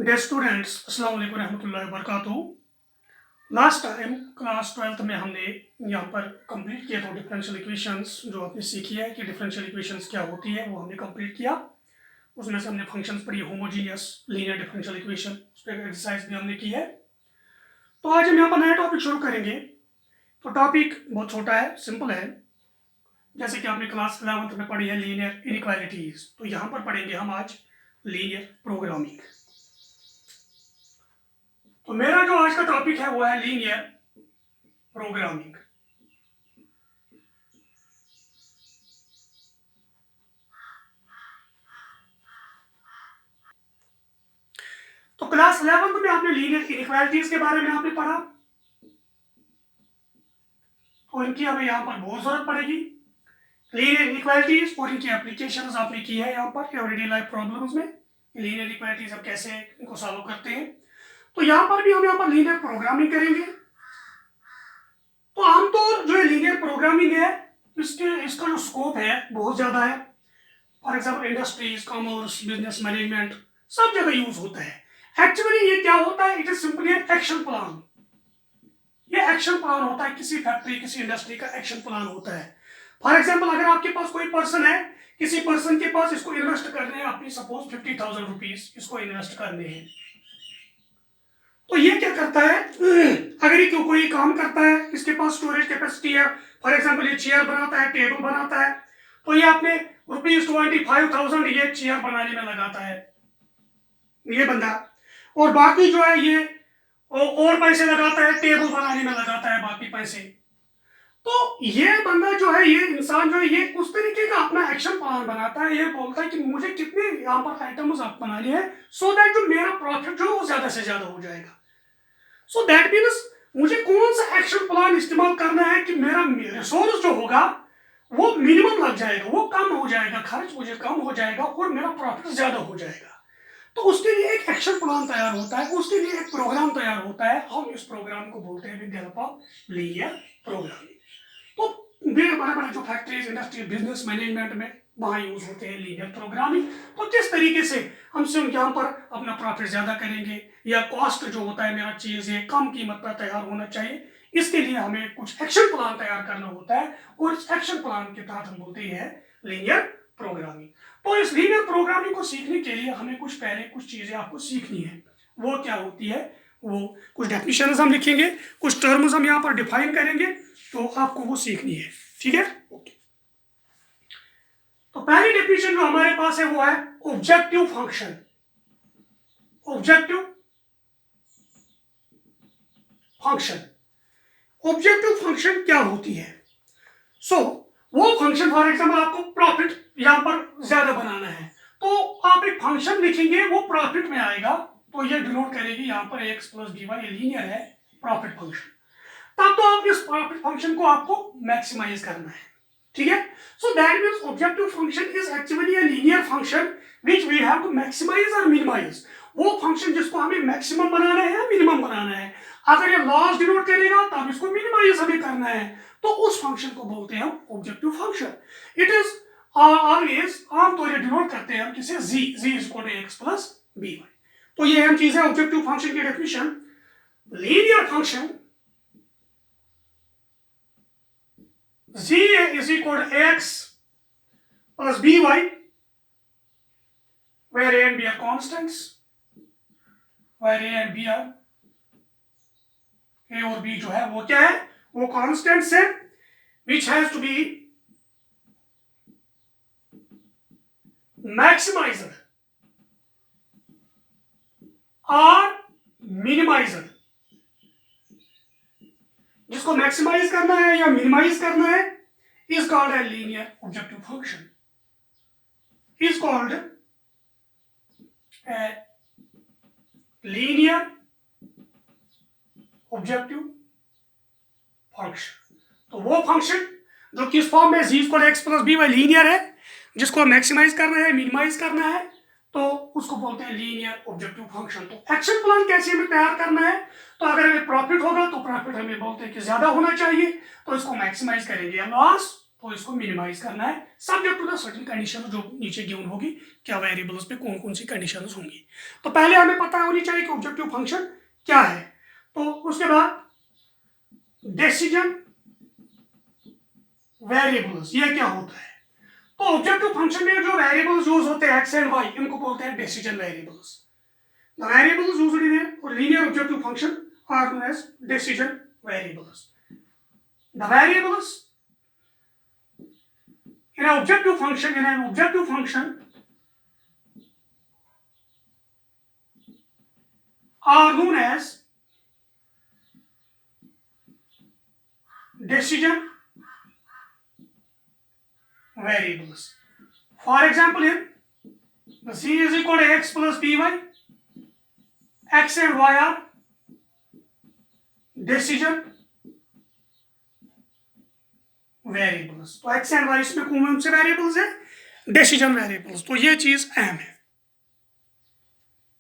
Dear students, अस्सलाम वालेकुम रहमतुल्लाहि व बरकातहू। लास्ट टाइम क्लास 12th में हमने यहाँ पर कंप्लीट किया था डिफरेंशियल इक्वेशंस। जो आपने सीखी है कि डिफरेंशियल इक्वेशंस क्या होती है वो हमने कंप्लीट किया। उसमें से हमने फंक्शंस पढ़ी, होमोजीनियस लीनियर डिफरेंशियल इक्वेशन, उस पर एक्सरसाइज भी हमने की है। तो आज हम यहाँ पर नया टॉपिक शुरू करेंगे। तो टॉपिक बहुत छोटा है, सिंपल है। जैसे कि आपने क्लास 11th में पढ़ी है लीनियर इनइक्वालिटीज, तो यहाँ पर पढ़ेंगे हम आज लीनियर प्रोग्रामिंग। तो मेरा जो आज का टॉपिक है वो है लीनियर प्रोग्रामिंग। तो क्लास 11th में आपने लीनियर इनइक्वालिटीज के बारे में आपने पढ़ा, तो इनकी हमें यहाँ पर बहुत जरूरत पड़ेगी। लीनियर इनइक्वालिटीज और इनकी एप्लीकेशंस आपने की है यहाँ पर एवरीडे लाइफ प्रॉब्लम्स में। लीनियर इनइक्वालिटीज अब कैसे इनको सॉल्व करते हैं, तो यहाँ पर भी हम यहाँ पर लीनियर प्रोग्रामिंग करेंगे। तो आमतौर जो लीनियर प्रोग्रामिंग है इसका जो स्कोप है बहुत ज्यादा है। For example industries, commerce, business management, सब जगह यूज होता है। एक्चुअली ये क्या होता है, it is simply an action plan. ये एक्शन प्लान होता है, किसी फैक्ट्री किसी इंडस्ट्री का एक्शन प्लान होता है। फॉर एग्जाम्पल अगर आपके पास कोई पर्सन है, किसी पर्सन के पास इसको इन्वेस्ट करने हैं, अपनी सपोज 50,000 रुपीज इसको इन्वेस्ट करने हैं, तो ये क्या करता है, अगर ये कोई काम करता है, इसके पास स्टोरेज कैपेसिटी है, फॉर एग्जाम्पल ये चेयर बनाता है, टेबल बनाता है, तो ये अपने ₹25,000 ये चेयर बनाने में लगाता है ये बंदा, और बाकी जो है ये और पैसे लगाता है, टेबल बनाने में लगाता है बाकी पैसे। तो ये बंदा जो है, ये इंसान जो है, ये उस तरीके का अपना एक्शन प्लान बनाता है। ये बोलता है कि मुझे कितने यहाँ पर आइटम्स आप बनाने हैं सो दैट जो मेरा प्रॉफिट जो है वो ज्यादा से ज्यादा हो जाएगा। सो दैट मीन्स मुझे कौन सा एक्शन प्लान इस्तेमाल करना है कि मेरा रिसोर्स जो होगा वो मिनिमम लग जाएगा, वो कम हो जाएगा, खर्च मुझे कम हो जाएगा और मेरा प्रॉफिट ज्यादा हो जाएगा। तो उसके लिए एक एक्शन प्लान तैयार होता है, उसके लिए एक प्रोग्राम तैयार होता है। हम इस प्रोग्राम को बोलते हैं with the help of linear programming. तो बड़े बड़े जो फैक्ट्रीज, इंडस्ट्री, बिजनेस मैनेजमेंट में वहाँ यूज होते हैं लीनियर प्रोग्रामिंग। तो किस तरीके से हम यहाँ पर अपना प्रॉफिट ज्यादा करेंगे, या कॉस्ट जो होता है मेरा चीज ये कम कीमत पर तैयार होना चाहिए, इसके लिए हमें कुछ एक्शन प्लान तैयार करना होता है, और इस एक्शन प्लान के तहत हम बोलते हैं लीनियर प्रोग्रामिंग। तो इस लीनियर प्रोग्रामिंग को सीखने के लिए हमें पहले कुछ चीजें आपको सीखनी है। वो क्या होती है, वो कुछ डेफिनेशंस हम लिखेंगे, कुछ टर्म्स हम यहाँ पर डिफाइन करेंगे, तो आपको वो सीखनी है। ठीक है, ओके। तो पहली डेफिनेशन जो हमारे पास है वो है objective function. Objective function, objective function क्या होती है? वो फंक्शन, फॉर एग्जाम्पल आपको प्रॉफिट यहाँ पर ज्यादा बनाना है, तो आप एक फंक्शन लिखेंगे, वो प्रॉफिट में आएगा, तो ये डिनोट करेगी यहाँ पर x + dy, ये लीनियर है प्रॉफिट फंक्शन। तब तो आप इस प्रॉफिट फंक्शन को आपको मैक्सिमाइज करना है। ठीक है, so that means objective function is actually a linear function which we have to maximize और मिनिमाइज। वो फंक्शन जिसको हमें मैक्सिमम बनाना है या मिनिमम बनाना है। अगर ये लॉस डिनोट करेगा तब इसको मिनिमाइज हमें करना है, तो उस फंक्शन को बोलते हैं हम objective function. It is always, आमतौर पर डिनोट करते हैं हम किसे, z = x + by। तो ये हम चीज है ऑब्जेक्टिव फंक्शन की definition. Linear function z = x + by, where a and b are constants, where a and b are, a और b जो है वो क्या है, वो कांस्टेंट्स है, which has to be maximized और minimized। जिसको मैक्सिमाइज करना है या मिनिमाइज करना है is called a linear objective function, is called a linear objective function। तो वो फंक्शन जो किस फॉर्म में z = x + by लीनियर है, जिसको मैक्सिमाइज करना है, मिनिमाइज करना है, तो उसको बोलते हैं लीनियर ऑब्जेक्टिव फंक्शन। तो एक्शन प्लान कैसे हमें तैयार करना है, तो अगर हमें प्रॉफिट होगा तो प्रॉफिट हमें बोलते हैं कि ज्यादा होना चाहिए, तो इसको मैक्सिमाइज करेंगे, या लॉस तो इसको मिनिमाइज करना है subject to the certain condition जो नीचे गिवन होगी, क्या वेरिएबल्स पे कौन कौन सी कंडीशंस होंगी। तो पहले हमें पता होनी चाहिए कि ऑब्जेक्टिव फंक्शन क्या है। तो उसके बाद डिसीजन वेरिएबल्स ये क्या होता है। तो ऑब्जेक्टिव फंक्शन में जो वेरिएबल्स यूज होते हैं एक्स एंड वाई, इनको बोलते हैं decision variables. The variables used in linear objective function are known as decision variables. The variables in an objective function are known as decision variables. For example, here the c is equal to x plus by, x and y are decision variables. तो x and Y इसमें कौन से variables है, decision variables. तो ये चीज अहम है।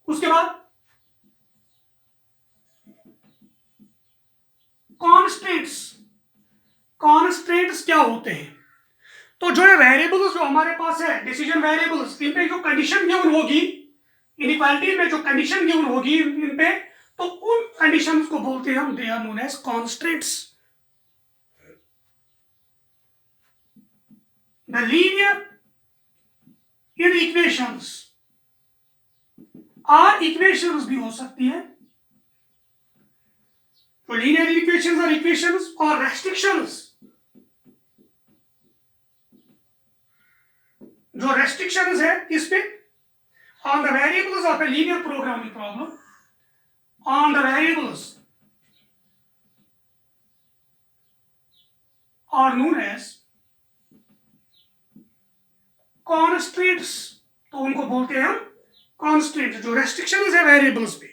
उसके बाद कॉन्स्टेंट्स क्या होते हैं। तो जो है वेरिएबल्स जो हमारे पास है डिसीजन वेरिएबल्स, इन पे जो कंडीशन गिवन होगी, इनइक्वालिटी में जो कंडीशन गिवन होगी इन पे, तो उन कंडीशंस को बोलते हैं हम, they are known as constants. The linear in equations are equations भी हो सकती है। तो linear equations are equations और restrictions, जो restrictions है इस पे on the variables of a linear programming problem, on the variables are known as constants. तो उनको बोलते हैं हम कॉन्स्टेंट्स, जो रेस्ट्रिक्शंस है वेरिएबल्स पे।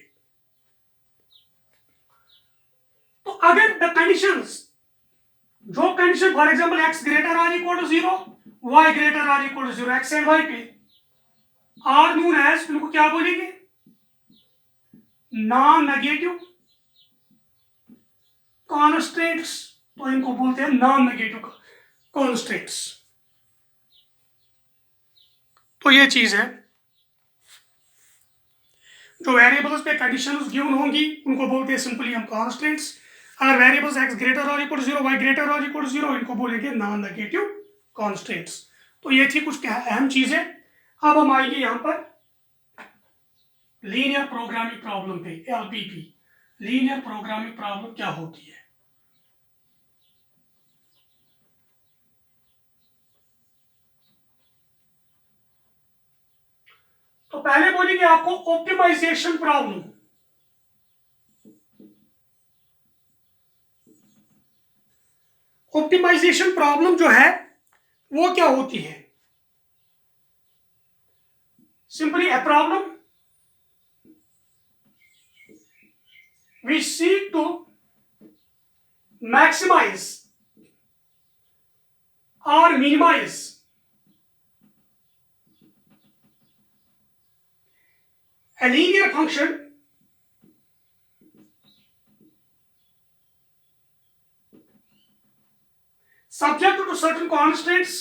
तो अगर द कंडीशंस, जो condition for example x greater or equal to 0, y greater or equal to 0, x and y पे आर नोन एज, इनको क्या बोलेंगे, नॉन नेगेटिव कॉन्स्टेंट्स। तो इनको बोलते हैं नॉन नेगेटिव कॉन्स्टेंट्स। तो ये चीज है, जो वेरिएबल्स पे कंडीशंस गिवन होंगी उनको बोलते हैं सिंपली हम कॉन्स्टेंट्स। अगर वेरिएबल्स x ग्रेटर और इक्वल टू 0, y ग्रेटर और इक्वल टू 0, इनको बोलेंगे नॉन नेगेटिव कॉन्स्टेंट्स। तो ये थी कुछ अहम चीजें। अब हम आएंगे यहां पर लीनियर प्रोग्रामिंग प्रॉब्लम पे, LPP। लीनियर प्रोग्रामिंग प्रॉब्लम क्या होती है। तो पहले बोलेंगे आपको ऑप्टिमाइजेशन प्रॉब्लम। ऑप्टिमाइजेशन प्रॉब्लम जो है वो क्या होती है, simply a problem we seek to maximize और minimize a linear function subject to certain constraints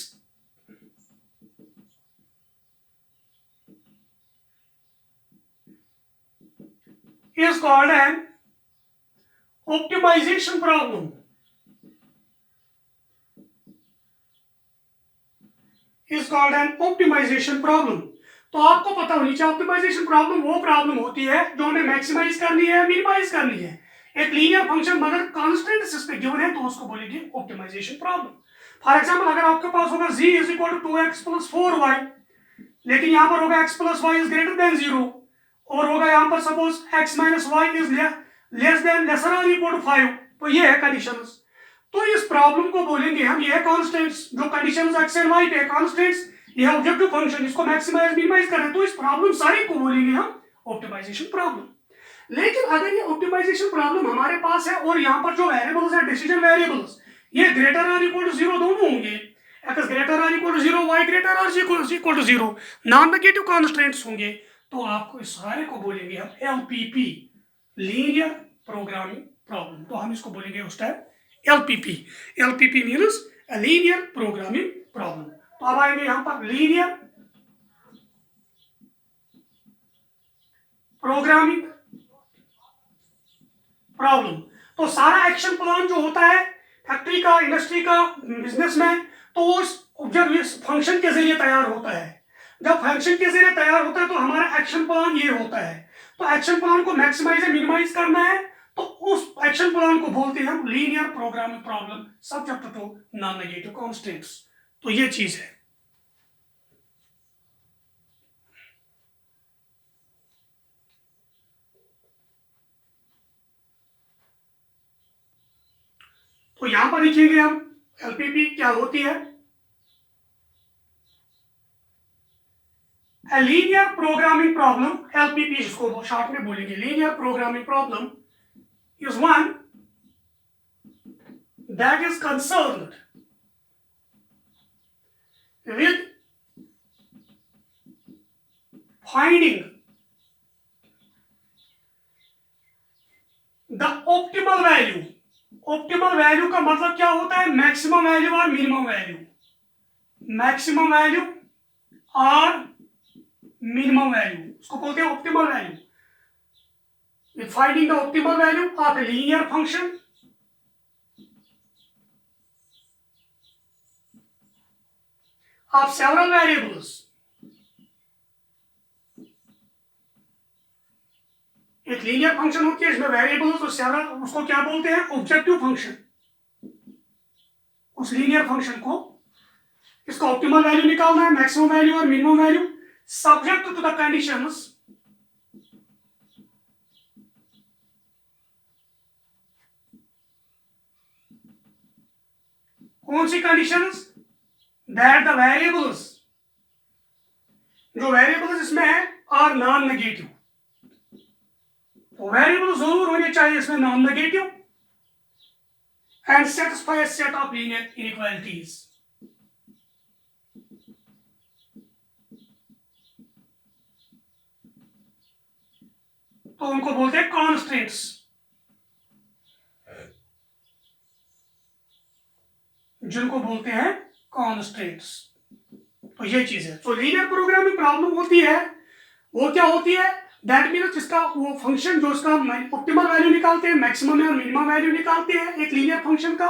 is called an optimization problem. Is called an optimization problem. तो आपको पता होनी चाहिए ऑप्टिमाइजेशन प्रॉब्लम वो प्रॉब्लम होती है जो हमें मैक्सिमाइज करनी है, मिनिमाइज करनी है। एक लीनियर फंक्शन मगर कांस्टेंट्स इस पे गिवन है तो उसको बोलेंगे ऑप्टिमाइजेशन प्रॉब्लम। फॉर एग्जांपल अगर आपके पास होगा z is equal to 2x plus 4y, लेकिन यहाँ पर होगा x plus y is greater than 0, और होगा यहाँ पर suppose x minus y is less than lesser और इक्वल टू 5, तो ये है कंडीशंस। तो इस प्रॉब्लम को बोलेंगे हम, ये है कांस्टेंट्स, जो कंडीशंस x एंड y पे कांस्टेंट्स, ये ऑब्जेक्टिव फंक्शन, इसको मैक्सिमाइज मिनिमाइज कर रहे हैं, तो इस प्रॉब्लम सारी को बोलेंगे हम ऑप्टिमाइजेशन प्रॉब्लम। लेकिन अगर ये ऑप्टिमाइजेशन प्रॉब्लम हमारे पास है और यहाँ पर जो वेरिएबल्स है डिसीजन वेरिएबल्स, ये ग्रेटर और इक्वल टू 0 दोनों होंगे, x ग्रेटर और इक्वल टू 0, y ग्रेटर और equal to 0, non negative constants होंगे, तो आपको इस सारे को बोलेंगे हम LPP, लीनियर प्रोग्रामिंग प्रॉब्लम। तो हम इसको बोलेंगे उस time LPP। LPP means linear programming problem. तो अब आएंगे यहां पर लीनियर प्रोग्रामिंग प्रॉब्लम। तो सारा एक्शन प्लान जो होता है फैक्ट्री का, इंडस्ट्री का, बिजनेस में, तो वो जब इस फंक्शन के जरिए तैयार होता है, जब फंक्शन के जरिए तैयार होता है तो हमारा एक्शन प्लान ये होता है। तो एक्शन प्लान को मैक्सिमाइज या मिनिमाइज करना है, तो उस एक्शन प्लान को बोलते हैं हम linear programming problem subject to non negative constants. तो ये चीज है। तो यहां पर लिखेंगे हम एलपीपी क्या होती है। लीनियर प्रोग्रामिंग प्रॉब्लम, एलपीपी इसको शॉर्ट में बोलेंगे। Linear programming problem is one that is concerned with finding the optimal value। Optimal value का मतलब क्या होता है? मैक्सिमम वैल्यू और मिनिमम वैल्यू। मैक्सिमम वैल्यू और मिनिमम वैल्यू उसको बोलते हैं optimal value. With finding the optimal value of a linear function of several variables। एक लीनियर फंक्शन होती है इसमें वेरिएबल्स और सेवरल, उसको क्या बोलते हैं? Objective function. उस लीनियर फंक्शन को इसका ऑप्टिमल वैल्यू निकालना है, मैक्सिमम वैल्यू और minimum value, subject to the conditions कौन सी कंडीशंस? दैट द वेरिएबल्स, जो वेरिएबल्स इसमें है, आर नॉन नेगेटिव। तो वेरिएबल जरूर होने चाहिए इसमें non negative and satisfy a set of linear inequalities. तो उनको बोलते हैं कॉन्स्टेंट्स। जिनको बोलते हैं कॉन्स्टेंट्स। तो ये चीज है। तो लीनियर प्रोग्रामिंग प्रॉब्लम होती है, वो क्या होती है? दैट मीन्स जिसका वो फंक्शन जो उसका ऑप्टिमल वैल्यू निकालते हैं, मैक्सिमम और मिनिमम वैल्यू निकालते हैं एक लीनियर फंक्शन का,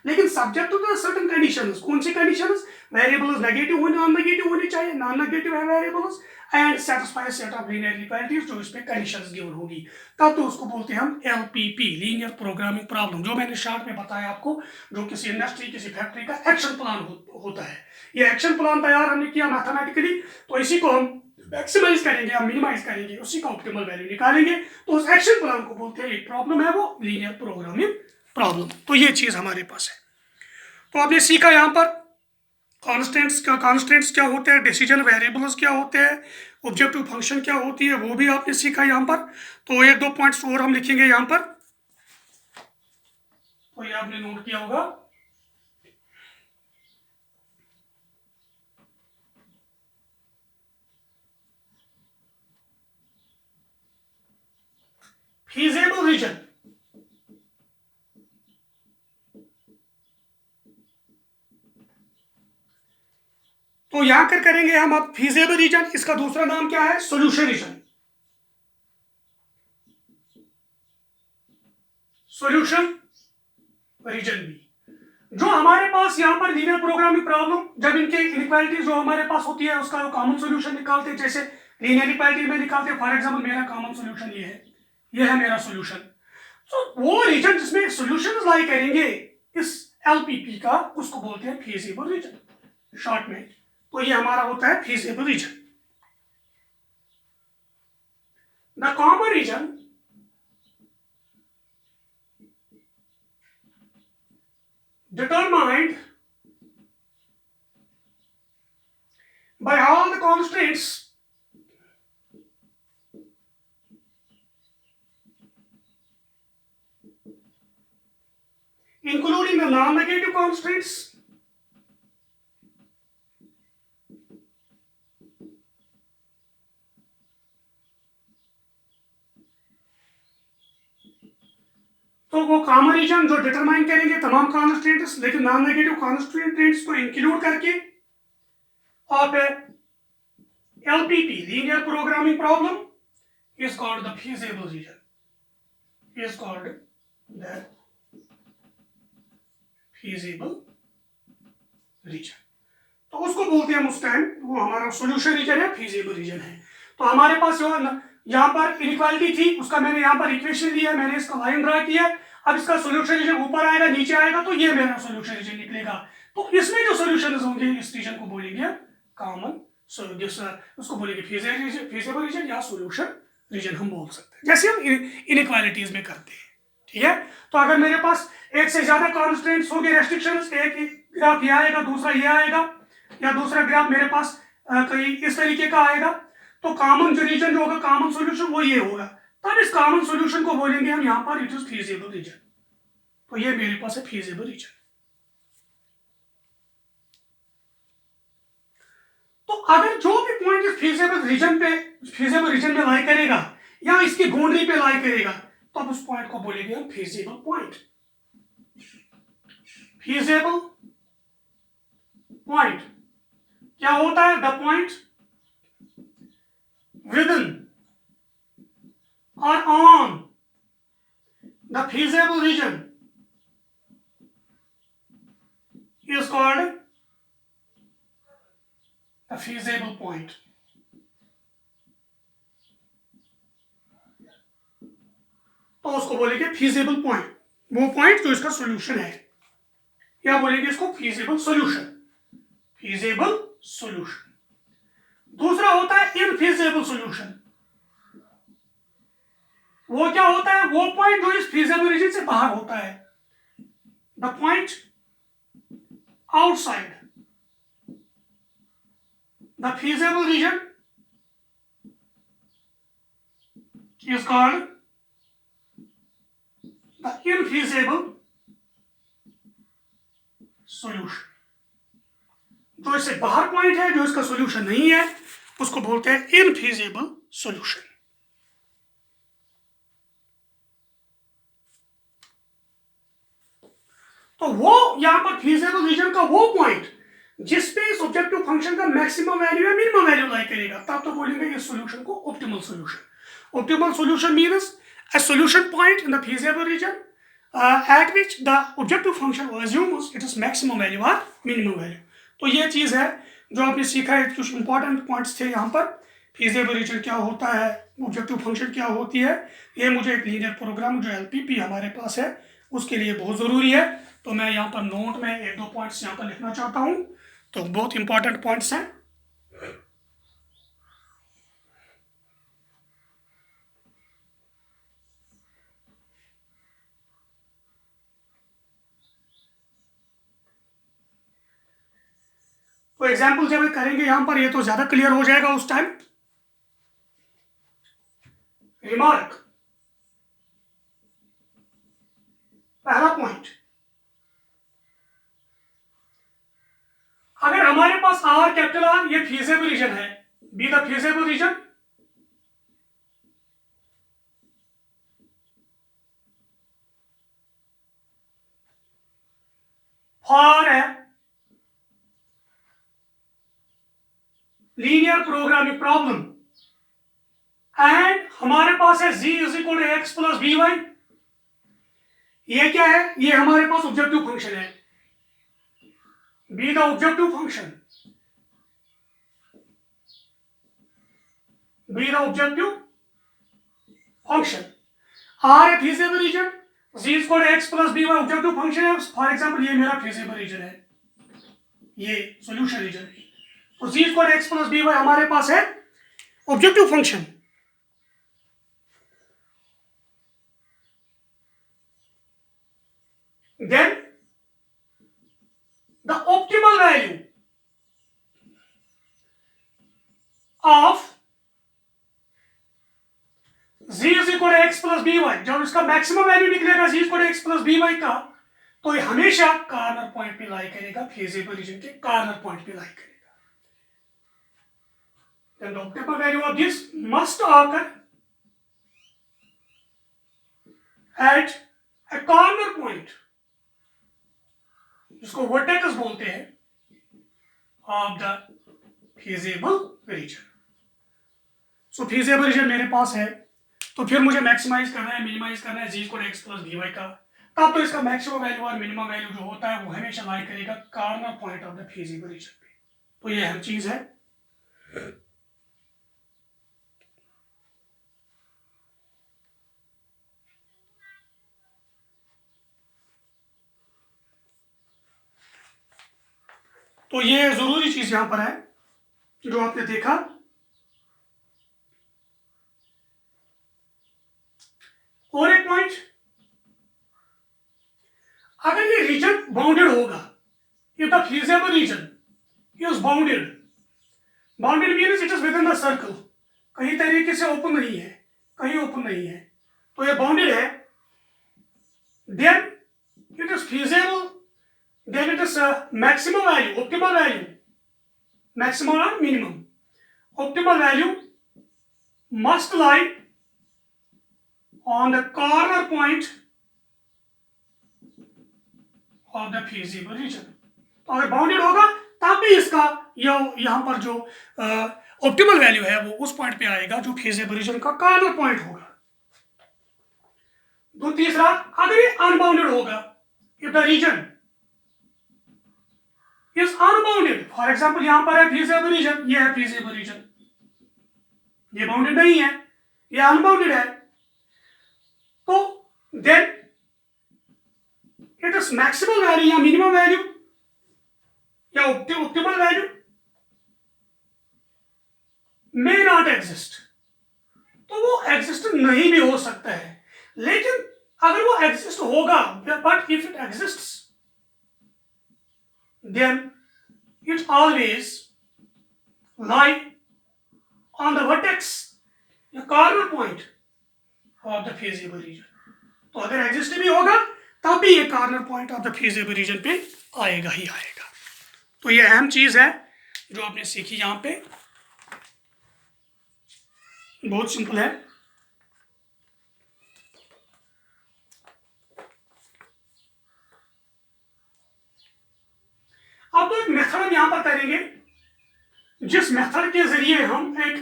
लेकिन सब्जेक्ट टू सर्टेन कंडीशंस। कौन सी कंडीशंस? वेरिएबल्स नेगेटिव होने, नॉन नेगेटिव होनी चाहिए, नॉन नेगेटिव है variables, and satisfy set of linear inequalities, जो इस पे कंडीशंस गिवन होगी, तब तो उसको बोलते हैं हम एलपीपी, लीनियर प्रोग्रामिंग प्रॉब्लम। जो मैंने शॉर्ट में बताया आपको, जो किसी इंडस्ट्री, किसी फैक्ट्री का एक्शन प्लान होता है। ये एक्शन प्लान तैयार हमने किया मैथमेटिकली, तो इसी को हम मैक्सिमाइज करेंगे या मिनिमाइज करेंगे, उसी का ऑप्टिमल वैल्यू निकालेंगे, तो उस एक्शन प्लान को बोलते हैं, एक प्रॉब्लम है वो लीनियर प्रोग्रामिंग प्रॉब्लम। तो ये चीज हमारे पास है। तो आपने सीखा यहाँ पर कॉन्स्टेंट्स क्या होते हैं, डिसीजन वेरिएबल्स क्या होते हैं, ऑब्जेक्टिव फंक्शन क्या होती है, वो भी आपने सीखा यहाँ पर। तो एक दो पॉइंट्स और हम लिखेंगे यहाँ पर, तो ये आपने नोट किया होगा। feasible region, तो यहां कर करेंगे हम अब feasible रीजन। इसका दूसरा नाम क्या है? Solution region. सॉल्यूशन रीजन भी, जो हमारे पास यहाँ पर लीनियर प्रोग्रामिंग प्रॉब्लम, जब इनके इनइक्वालिटीज जो हमारे पास होती है उसका जो कॉमन सॉल्यूशन निकालते हैं, जैसे लीनियर इक्वालिटी में निकालते हैं। फॉर एग्जांपल मेरा कॉमन सॉल्यूशन ये है मेरा सॉल्यूशन। तो वो रीजन जिसमें सॉल्यूशन लाई करेंगे इस एलपीपी का, उसको बोलते हैं फीजिबल रीजन शॉर्ट में। तो ये हमारा होता है feasible region. The common region determined by all the constraints including the non-negative constraints तो तो वो कॉमन रीजन जो डिटरमाइन करेंगे तमाम कॉन्स्टेंट्स, लेकिन नॉन नेगेटिव कॉन्स्टेंट्स को इंक्लूड करके आप LPP linear programming problem is called the feasible region, is called the feasible region. तो उसको बोलते हैं हम उस टाइम, वो हमारा सोल्यूशन रीजन है, फीजिबल रीजन है. तो हमारे पास जो यहाँ पर इनइक्वालिटी थी उसका मैंने यहाँ पर इक्वेशन लिया, मैंने इसका लाइन ड्रा किया. अब इसका सोल्यूशन रीजन ऊपर आएगा नीचे आएगा तो ये मेरा सोल्यूशन रीजन निकलेगा. तो इसमें जो सोल्यूशन होंगे इस रीजन को बोलेंगे कॉमन, उसको बोलेंगे फीजिबल रीजन या सोल्यूशन रीजन हम बोल सकते हैं, जैसे हम इनइक्वालिटीज में करते हैं. ठीक है. तो अगर मेरे पास एक से ज्यादा कॉन्स्टेंट्स होंगे, रेस्ट्रिक्शंस, एक ग्राफ ये आएगा दूसरा ये आएगा या दूसरा ग्राफ मेरे पास कहीं इस तरीके का आएगा, तो कॉमन जो रीजन जो होगा कॉमन सॉल्यूशन वो ये होगा. तब इस कॉमन सॉल्यूशन को बोलेंगे हम यहाँ पर इट इज फीजिबल रीजन. तो ये मेरे पास है फीजिबल रीजन. तो अगर जो भी पॉइंट इस फीजिबल रीजन में लाई करेगा या इसकी बाउंड्री पे लाई करेगा तब उस पॉइंट को बोलेंगे हम फीजिबल पॉइंट. फीजिबल पॉइंट क्या होता है? द पॉइंट विदिन और on the feasible region is called a feasible point. तो उसको बोलेंगे feasible point, वो पॉइंट जो इसका सॉल्यूशन है, या बोलेंगे इसको feasible solution. feasible solution. दूसरा होता है infeasible solution. वो क्या होता है? वो पॉइंट जो इस feasible region से बाहर होता है. The point outside the feasible region is called the infeasible solution. जो इससे बाहर पॉइंट है, जो इसका सॉल्यूशन नहीं है, उसको बोलते हैं इनफीजिबल सॉल्यूशन. तो वो यहां पर फीजिबल रीजन का वो पॉइंट जिसपे इस ऑब्जेक्टिव फंक्शन का मैक्सिमम वैल्यू या मिनिमम वैल्यू लाई करेगा, तब तो बोलेंगे इस सॉल्यूशन को optimal solution. Optimal solution means a solution point in the feasible region at which the objective function assumes its maximum value or minimum value. तो ये चीज़ है जो आपने सीखा है. कुछ इंपॉर्टेंट पॉइंट्स थे यहाँ पर. फीजिबल रीजन क्या होता है, ऑब्जेक्टिव फंक्शन क्या होती है, ये मुझे एक लीनियर प्रोग्राम जो LPP हमारे पास है उसके लिए बहुत ज़रूरी है. तो मैं यहाँ पर नोट में एक दो पॉइंट्स यहाँ पर लिखना चाहता हूँ. तो बहुत इंपॉर्टेंट पॉइंट्स हैं. तो एग्जाम्पल जब करेंगे यहाँ पर ये तो ज्यादा क्लियर हो जाएगा उस टाइम. रिमार्क, पहला पॉइंट, अगर हमारे पास R कैपिटल R ये फीजिबल रीजन है, be the feasible region for a linear programming problem and हमारे पास है z is equal to x plus b y. ये क्या है? ये हमारे पास ऑब्जेक्टिव फंक्शन है. Be the objective function, be the objective function. R a feasible region, z is equal to x plus b y objective function है. For example ये मेरा फीजिबल रीजन है, ये सॉल्यूशन रीजन है. तो z equal to x plus b y हमारे पास है objective function. Then the optimal value of z is equal to x plus by, जब इसका मैक्सिमम वैल्यू निकलेगा z equal to x plus by का, तो ये हमेशा कॉर्नर पॉइंट पे लाई करेगा, फीजिबल रीजन के कॉर्नर पॉइंट पे लाई करेगा. Then the optimal value of this must occur at A corner point जिसको वर्टेक्स बोलते हैं of the feasible reason. So feasible reason मेरे पास है, तो फिर मुझे मैक्सिमाइज करना है, मिनिमाइज करना है G square x plus d y का। तब तो इसका मैक्सिमम वैल्यू और मिनिमम वैल्यू जो होता है वो हमेशा लाई करेगा corner point of the feasible region पे। तो ये अहम चीज है। तो ये जरूरी चीज यहां पर है जो आपने देखा। और एक पॉइंट, अगर ये रीजन बाउंडेड होगा, if the feasible region is bounded, bounded means it is within the circle, कहीं तरीके से ओपन नहीं है, कहीं ओपन नहीं है, तो ये बाउंडेड है, then it is feasible, then it is maximum value, optimal value, maximum or minimum, optimal value must lie on the corner point of the feasible region। तो अगर बाउंडेड होगा तब भी इसका यहाँ पर जो ऑप्टिमल वैल्यू है वो उस पॉइंट पे आएगा जो फीजिबल रीजन का कॉर्नर पॉइंट होगा। तो तीसरा, अगर ये अनबाउंडेड होगा, if the region is unbounded, for example यहां पर है फीजिबल रीजन, ये है फीजिबल रीजन, ये बाउंडेड नहीं है, ये अनबाउंडेड है, तो then it is maximum value या मिनिमम वैल्यू या optimal value may not exist, तो वो एग्जिस्ट नहीं भी हो सकता है। लेकिन अगर वो एग्जिस्ट होगा, but if it exists then it always lie on the vertex या corner point of the feasible region. तो अगर एग्जिस्ट भी होगा तब भी ये corner point of the feasible region पे आएगा ही आएगा। तो ये अहम चीज है जो आपने सीखी यहां पे, बहुत सिंपल है। अब तो एक मेथड हम यहां पर करेंगे, जिस मेथड के जरिए हम एक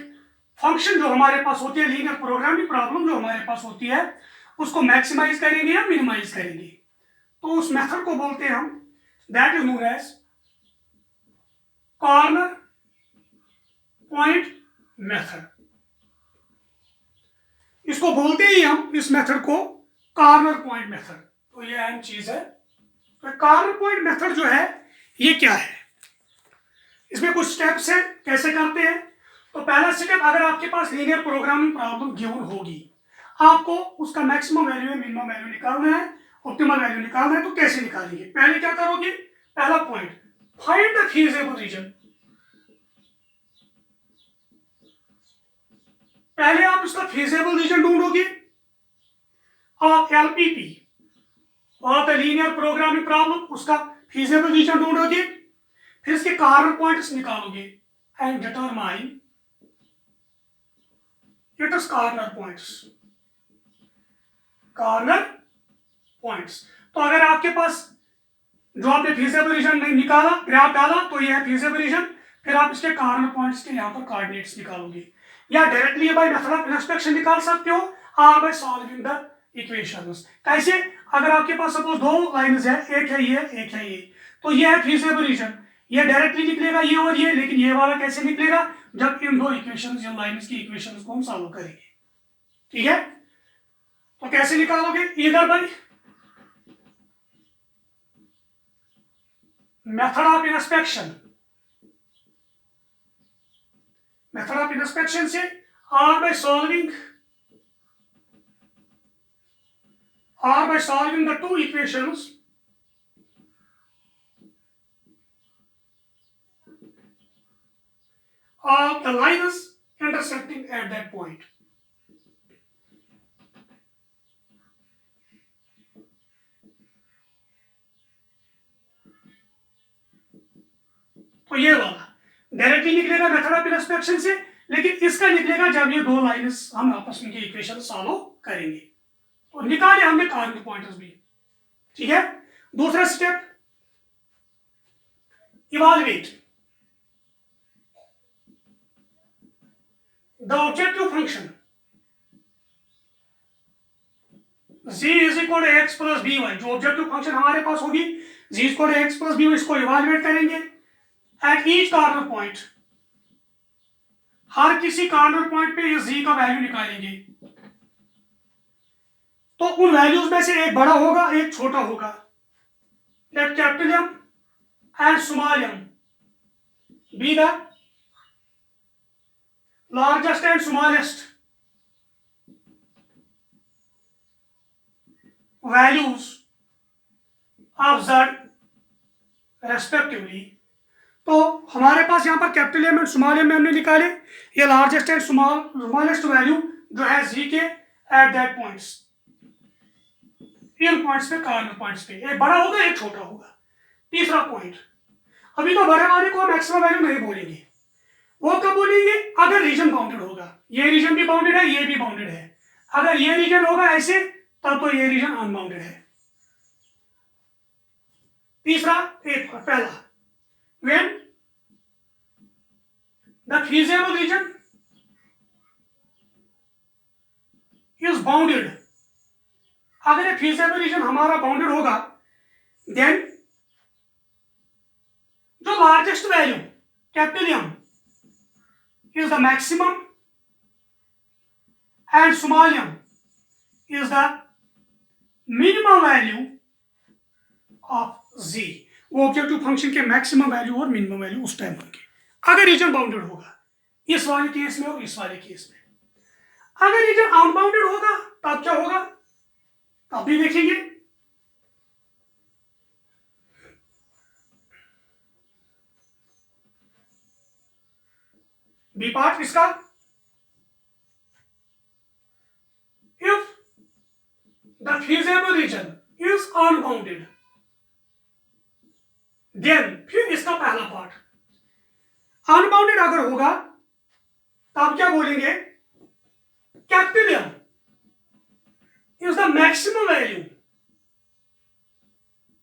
फंक्शन जो हमारे पास होती है, लीनियर प्रोग्रामिंग प्रॉब्लम जो हमारे पास होती है, उसको मैक्सिमाइज करेंगे या मिनिमाइज करेंगे। तो उस मेथड को बोलते हैं हम, that is known as corner point method. इसको बोलते ही हम इस मेथड को कॉर्नर पॉइंट मेथड। तो ये अहम चीज है। तो कॉर्नर पॉइंट मेथड जो है ये क्या है, इसमें कुछ स्टेप्स है, कैसे करते हैं। तो पहला स्टेप, अगर आपके पास लीनियर प्रोग्रामिंग प्रॉब्लम गिवन होगी, आपको उसका मैक्सिमम वैल्यू या मिनिमम वैल्यू निकालना है, ऑप्टिमल वैल्यू निकालना है। तो कैसे निकालेंगे, पहले क्या करोगे, पहला point, find the feasible reason. पहले आप इसका फीजिबल रीजन ढूंढोगे और एलपीपी और द लीनियर प्रोग्रामिंग प्रॉब्लम, उसका फीजिबल रीजन ढूंढोगे, फिर इसके कॉर्नर पॉइंट्स निकालोगे and determine its corner points, corner points. तो अगर आपके पास जो आपने फीजिबल रीजन नहीं निकाला, ग्राफ डाला, तो ये है फीजिबल रीजन, फिर आप इसके कॉर्नर पॉइंट्स के यहाँ पर कोऑर्डिनेट्स निकालोगे, या directly by method of inspection निकाल सकते हो और बाय सॉल्विंग द इक्वेशंस। कैसे, अगर आपके पास सपोज दो लाइंस है, एक है ये, एक है ये, तो ये है फीजिबल रीजन, ये डायरेक्टली निकलेगा ये और ये, लेकिन ये वाला कैसे निकलेगा, जब इन दो इक्वेशंस या लाइंस की इक्वेशंस को हम सॉल्व करेंगे। ठीक है, तो कैसे निकालोगे, इधर by method of inspection, method of inspection से, और by solving the two equations of the lines intersecting at that point। तो ये वाला डायरेक्टली निकलेगा मेथड ऑफ इंस्पेक्शन से, लेकिन इसका निकलेगा जब ये दो लाइन्स हम आपस में इक्वेशन सॉल्व करेंगे। और निकाले हमने कार्नर पॉइंट्स भी, ठीक है। दूसरा step, evaluate the objective function z is equal to x plus b y. जो ऑब्जेक्टिव फंक्शन हमारे पास होगी z is equal to x plus b y, इसको इवालुएट करेंगे एट ईच कार्नर पॉइंट। हर किसी कार्नर पॉइंट पे इस z का वैल्यू निकालेंगे। तो उन वैल्यूज में से एक बड़ा होगा, एक छोटा होगा। Let capital M and small m be the largest and smallest values of z respectively. तो हमारे पास यहाँ पर capital M and small m में हमने निकाले, ये लार्जेस्ट एंड स्मॉलेस्ट वैल्यू जो है z के at that points, in points पे, कार्नर पॉइंट्स पे, एक बड़ा होगा एक छोटा होगा। तीसरा पॉइंट, अभी तो बड़े वाले को हम मैक्सिमम वैल्यू नहीं बोलेंगे, वो कब बोलेंगे अगर रीजन बाउंडेड होगा। ये रीजन भी बाउंडेड है, ये भी बाउंडेड है। अगर ये रीजन होगा ऐसे, तब तो ये रीजन अनबाउंडेड है। तीसरा, एक पहला, when the feasible region is bounded. अगर ये फीजिबल रीजन हमारा बाउंडेड होगा, देन जो largest value capital M is the maximum and small m is the minimum value of z। वो ऑब्जेक्टिव फंक्शन के मैक्सिमम वैल्यू और मिनिमम वैल्यू उस time होंगे अगर रीजन बाउंडेड होगा, इस वाले केस में और इस वाले केस में। अगर रीजन अनबाउंडेड होगा तब क्या होगा, तब भी देखेंगे। बी पार्ट इसका, if the feasible region is unbounded, then, फिर इसका पहला पार्ट, अनबाउंडेड अगर होगा तब क्या बोलेंगे, capital M is the maximum value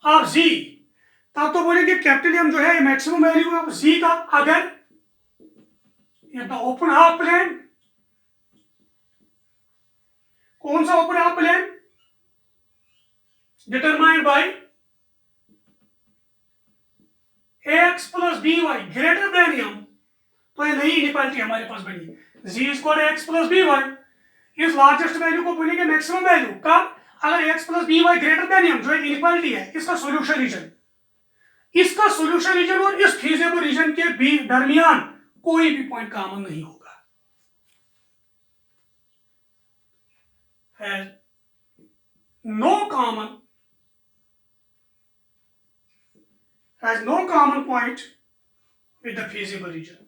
of G. तब तो बोलेंगे कैपिटल एम जो है मैक्सिमम वैल्यू ऑफ जी का अगर if the open half plane, कौन सा open half plane, determined by ax plus by greater than m। तो ये नई इनइक्वालिटी हमारे पास बनी, z is equal to x plus by। इस लार्जेस्ट वैल्यू को बोलेंगे मैक्सिमम वैल्यू का अगर x plus by greater than m, जो इनइक्वालिटी है, इसका सॉल्यूशन रीजन, इसका सॉल्यूशन रीजन और इस फीजिबल रीजन के भी दरमियान कोई भी पॉइंट कॉमन नहीं होगा। Has no common point with the feasible region।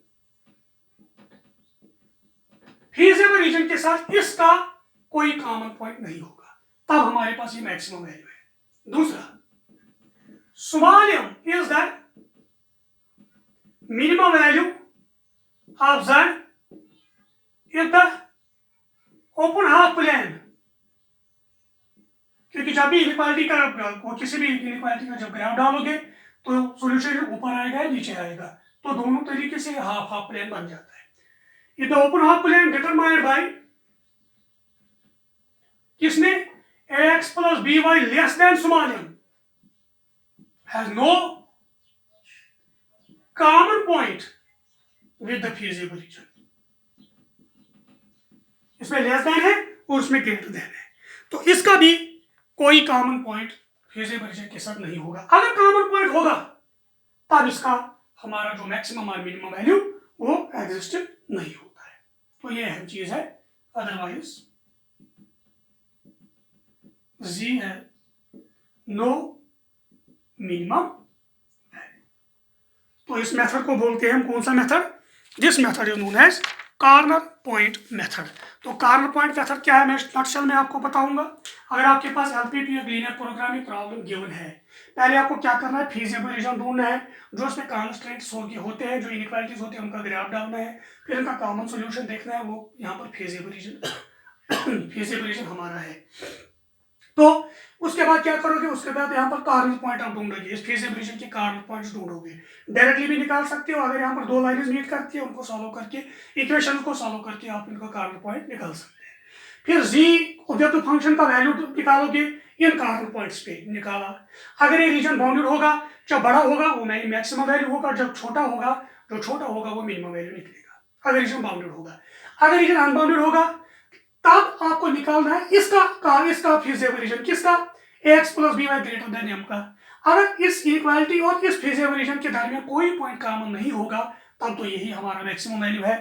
feasible region के साथ इसका कोई कॉमन पॉइंट नहीं होगा, तब हमारे पास ये मैक्सिमम वैल्यू है। दूसरा, small m is the minimum value of z if the open half plane। क्योंकि जब भी इनइक्वालिटी का, किसी भी इनइक्वालिटी का जब ग्राफ डालोगे तो सॉल्यूशन ऊपर आएगा नीचे आएगा, तो दोनों तरीके से हाफ हाफ प्लेन बन जाता है। If the open half plane determined by किसने, ax plus by less than small m has no common point with the feasible region। इसमें लेस देन है और उसमें ग्रेटर देन है, तो इसका भी कोई कॉमन पॉइंट feasible region के साथ नहीं होगा। अगर कॉमन पॉइंट होगा तब इसका हमारा जो मैक्सिमम और मिनिमम वैल्यू वो एग्जिस्ट नहीं होता है। तो ये अहम चीज है, अदरवाइज z है नो मिनिमम। तो इस मेथड को बोलते हैं हम कौन सा method, this method is known as corner point method. तो कार्नर पॉइंट मेथड क्या है मैं नटशेल में आपको बताऊंगा। अगर आपके पास एलपीपी या लीनियर प्रोग्रामिंग प्रॉब्लम गिवन है, पहले आपको क्या करना है, फीजिबल रीजन ढूंढना है, जो उसमें कॉन्स्टेंट्स होते हैं, जो इनइक्वालिटीज होती है उनका ग्राफ डालना है, फिर उनका कॉमन सोल्यूशन देखना है। वो यहाँ पर फीजिबल रीजन हमारा है। तो उसके बाद क्या करोगे, उसके बाद यहाँ पर कार्नर पॉइंट आप ढूंढोगे, इस फीजिबल रीजन के कार्नर पॉइंट्स ढूंढोगे। डायरेक्टली भी निकाल सकते हो, अगर यहाँ पर दो लाइनें मीट करती है उनको सॉल्व करके, इक्वेशन को सॉल्व करके आप इनका कार्नर पॉइंट निकाल सकते हैं। फिर जी ऑब्जेक्टिव फंक्शन का वैल्यू निकालोगे इन कार्नर पॉइंट्स पे निकाला। अगर ये रीजन बाउंडेड होगा, जब बड़ा होगा वो मैक्सिमम वैल्यू होगा, जब छोटा होगा वो मिनिमम वैल्यू निकलेगा, अगर रीजन बाउंडेड होगा। अगर रीजन अनबाउंडेड होगा तब आपको निकालना है इसका फीजिबल रीजन, किसका, x plus b y greater than M का। अगर इस इक्वालिटी और इस फीजिबल रीजन के दरमियान कोई पॉइंट कॉमन नहीं होगा तब तो यही हमारा मैक्सिमम वैल्यू है।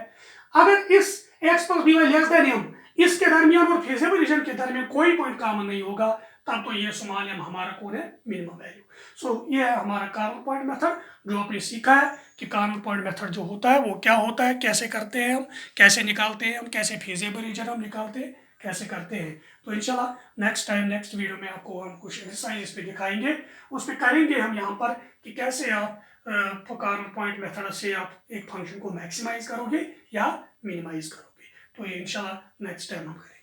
अगर इस x plus b y less than M इसके दरमियान और फीजिबल रीजन के दरमियान कोई पॉइंट कॉमन नहीं होगा तब तो ये स्मॉल एम हमारा कौन है, मिनिमम वैल्यू। सो ये है हमारा कार्नर पॉइंट मेथड, जो आपने सीखा है कि कार्नर पॉइंट मेथड जो होता है वो क्या होता है, कैसे करते हैं हम, कैसे निकालते हैं हम, कैसे फीजिबल रीजन हम निकालते हैं, कैसे करते हैं। तो इंशाल्लाह नेक्स्ट टाइम नेक्स्ट वीडियो में आपको हम कुछ एक्सरसाइज इस पे दिखाएंगे, उस पर करेंगे हम यहाँ पर कि कैसे आप कार्नर पॉइंट मेथड से आप एक फंक्शन को मैक्सिमाइज करोगे या मिनिमाइज करोगे। तो ये इंशाल्लाह नेक्स्ट टाइम हम करेंगे।